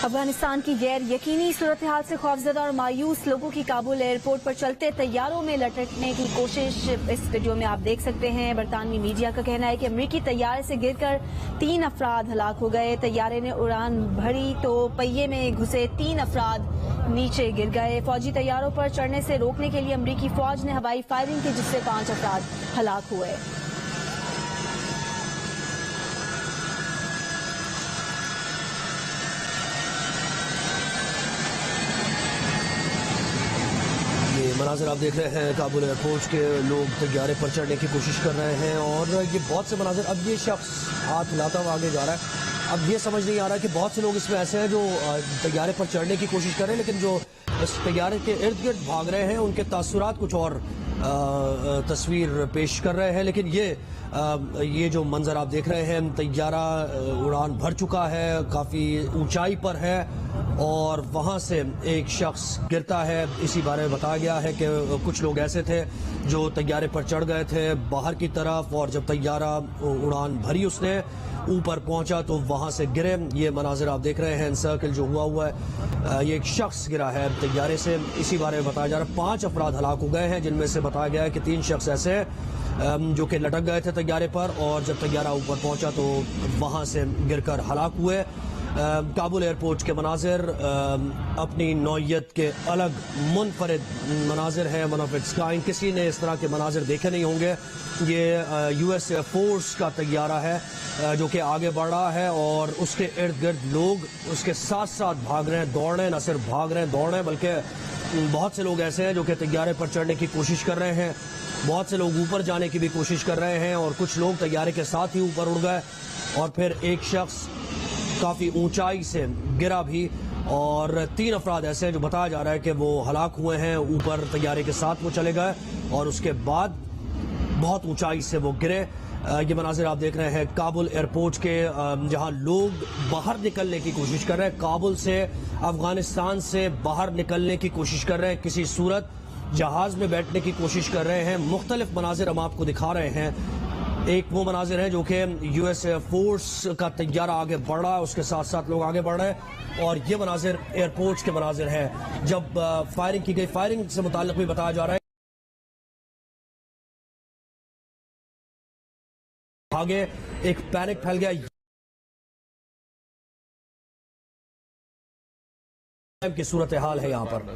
अफगानिस्तान की गैर यकीनी सूरत हाल से खौफजदा और मायूस लोगों की काबुल एयरपोर्ट पर चलते तैयारों में लटकने की कोशिश इस वीडियो में आप देख सकते हैं। बरतानवी मीडिया का कहना है कि अमरीकी तैयारे से गिरकर 3 अफराद हलाक हो गए। तैयारे ने उड़ान भरी तो पहिए में घुसे 3 अफराद नीचे गिर गए। फौजी तैयारों पर चढ़ने से रोकने के लिए अमरीकी फौज ने हवाई फायरिंग की, जिससे 5 अफराद हलाक हुए। मनाजिर आप देख रहे हैं काबुल एयरपोर्ट के लोग तैयारे पर चढ़ने की कोशिश कर रहे हैं और ये बहुत से मनाजिर। अब ये शख्स हाथ हिलाता हुआ आगे जा रहा है। अब ये समझ नहीं आ रहा है कि बहुत से लोग इसमें ऐसे हैं जो तैयारे पर चढ़ने की कोशिश कर रहे हैं, लेकिन जो इस तैयारे के इर्द गिर्द भाग रहे हैं उनके तासुरात कुछ और तस्वीर पेश कर रहे हैं। लेकिन ये जो मंजर आप देख रहे हैं, तैयारा उड़ान भर चुका है, काफ़ी ऊंचाई पर है और वहां से एक शख्स गिरता है। इसी बारे में बताया गया है कि कुछ लोग ऐसे थे जो तैयारे पर चढ़ गए थे बाहर की तरफ, और जब तैयारा उड़ान भरी उसने ऊपर पहुंचा तो वहां से गिरे। ये मनाजिर आप देख रहे हैं, सर्कल जो हुआ है, ये एक शख्स गिरा है तैयारे से। इसी बारे में बताया जा रहा है 5 अफराद हलाक हो गए हैं, जिनमें से बताया गया है कि 3 शख्स ऐसे हैं जो कि लटक गए थे तैयारे पर, और जब तैयारा ऊपर पहुंचा तो वहां से गिरकर हलाक हुए। काबुल एयरपोर्ट के मनाजिर अपनी नौयत के अलग मुनफरिद मनाजिर हैं, वन ऑफ इट्स काइंड। किसी ने इस तरह के मनाजिर देखे नहीं होंगे। ये यूएस एयरफोर्स का तैयारा है जो कि आगे बढ़ रहा है और उसके इर्द गिर्द लोग उसके साथ साथ भाग रहे हैं, दौड़ रहे हैं। न सिर्फ भाग रहे हैं, दौड़ रहे हैं, बल्कि बहुत से लोग ऐसे हैं जो कि तैयारे पर चढ़ने की कोशिश कर रहे हैं। बहुत से लोग ऊपर जाने की भी कोशिश कर रहे हैं और कुछ लोग तैयारे के साथ ही ऊपर उड़ गए। और फिर एक शख्स काफ़ी ऊंचाई से गिरा भी, और 3 अफराद ऐसे हैं जो बताया जा रहा है कि वो हलाक हुए हैं। ऊपर तैयारे के साथ वो चले गए और उसके बाद बहुत ऊंचाई से वो गिरे। ये मनाजिर आप देख रहे हैं काबुल एयरपोर्ट के, जहां लोग बाहर निकलने की कोशिश कर रहे हैं, काबुल से, अफगानिस्तान से बाहर निकलने की कोशिश कर रहे हैं, किसी सूरत जहाज में बैठने की कोशिश कर रहे हैं। मुख्तलिफ मनाजिर हम आपको दिखा रहे हैं। एक वो मनाजिर है जो कि यूएस एयरफोर्स का तैयारा आगे बढ़ रहा है, उसके साथ साथ लोग आगे बढ़ रहे हैं, और ये मनाजिर एयरपोर्ट के मनाजिर हैं जब फायरिंग की गई। फायरिंग से मुताल्लिक भी बताया जा रहा है आगे एक पैनिक फैल गया की सूरत हाल है यहां पर।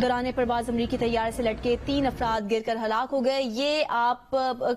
दौरान परवाज अमरीकी तैयारे से लटके 3 अफराद गिरकर हलाक हो गए। ये आप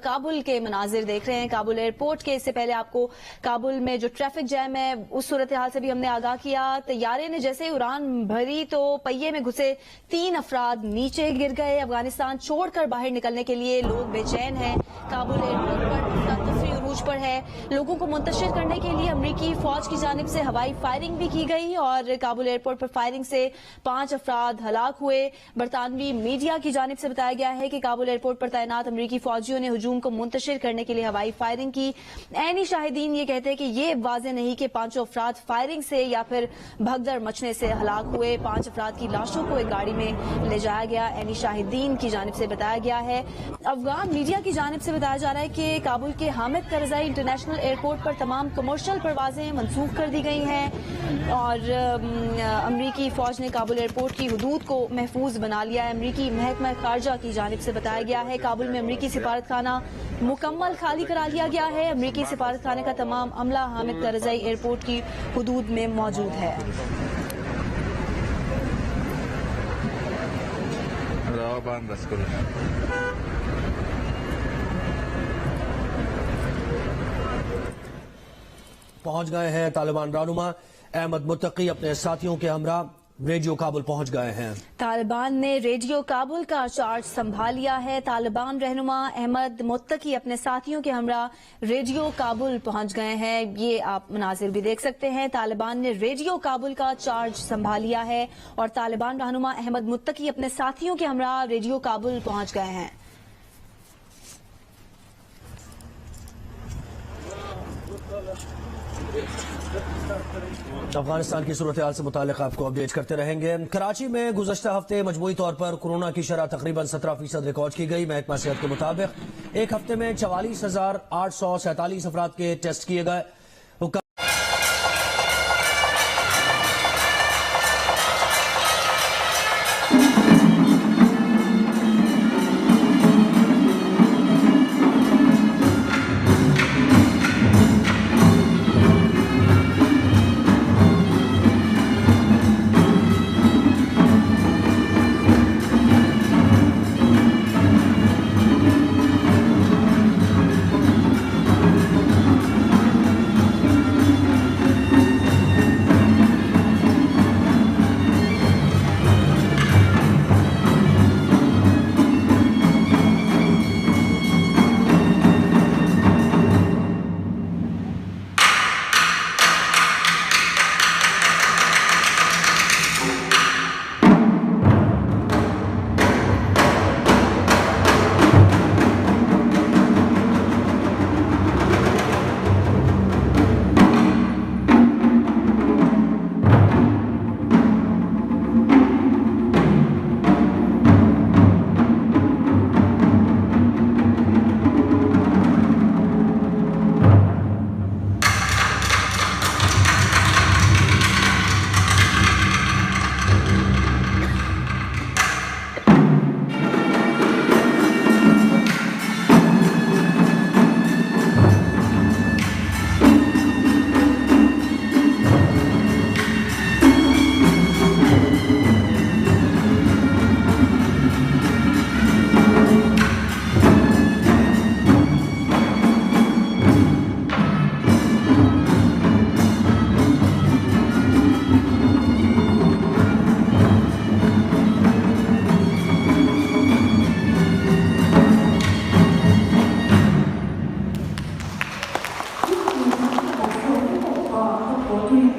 काबुल के मनाजिर देख रहे हैं काबुल एयरपोर्ट के। इससे पहले आपको काबुल में जो ट्रैफिक जैम है उस सूरत हाल से भी हमने आगाह किया। तैयारे ने जैसे उड़ान भरी तो पहिए में घुसे 3 अफराद नीचे गिर गए। अफगानिस्तान छोड़कर बाहर निकलने के लिए लोग बेचैन हैं। काबुल एयरपोर्ट पर तफरीह उरूज पर है। लोगों को मुंतशिर करने के लिए अमरीकी फौज की जानिब से हवाई फायरिंग भी की गई और काबुल एयरपोर्ट पर फायरिंग से 5 अफराद हलाक हुए। बरतानवी मीडिया की जानिब से बताया गया है कि काबुल एयरपोर्ट पर तैनात अमरीकी फौजियों ने हुजूम को मुंतशिर करने के लिए हवाई फायरिंग की। ऐनी शाहिदीन ये कहते हैं कि ये वाज़ेह नहीं कि 5 अफराद फायरिंग से या फिर भगदड़ मचने से हलाक हुए। 5 अफराद की लाशों को एक गाड़ी में ले जाया गया, ऐनी शाहिदीन की जानिब से बताया गया है। अफगान मीडिया की जानिब से बताया जा रहा है कि काबुल के हामिद करज़ई इंटरनेशनल एयरपोर्ट पर तमाम कमर्शियल परवाजें मनसूख कर दी गई हैं और अमरीकी फौज ने काबुल एयरपोर्ट की हदूद को महफूज बना लिया है। अमरीकी महकमा खारजा की जानिब से बताया गया है काबुल में अमरीकी सिफारत खाना मुकम्मल खाली करा लिया गया है। अमरीकी सिफारत खाने का तमाम अमला हामिद करज़ई एयरपोर्ट की हदूद में मौजूद है। पहुंच गए हैं तालिबान रहनुमा अहमद मुत्तकी अपने साथियों के हमरा रेडियो काबुल पहुंच गए हैं। तालिबान ने रेडियो काबुल का चार्ज संभाल लिया है। तालिबान रहनुमा अहमद मुत्तकी अपने साथियों के हमरा रेडियो काबुल पहुंच गए हैं। ये आप मनाजिर भी देख सकते हैं। तालिबान ने रेडियो काबुल का चार्ज संभाल लिया है और तालिबान रहनुमा अहमद मुत्तकी अपने साथियों के हमरा रेडियो काबुल पहुंच गए हैं। अफगानिस्तान की सूरत हाल से मुतालिक आपको अपडेट करते रहेंगे। कराची में गुज़श्ता हफ्ते मजमूई तौर पर कोरोना की शरह तकरीबन 17% रिकॉर्ड की गई। महकमा सेहत के मुताबिक एक हफ्ते में 44,847 अफराद के टेस्ट किए गए।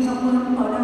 Trong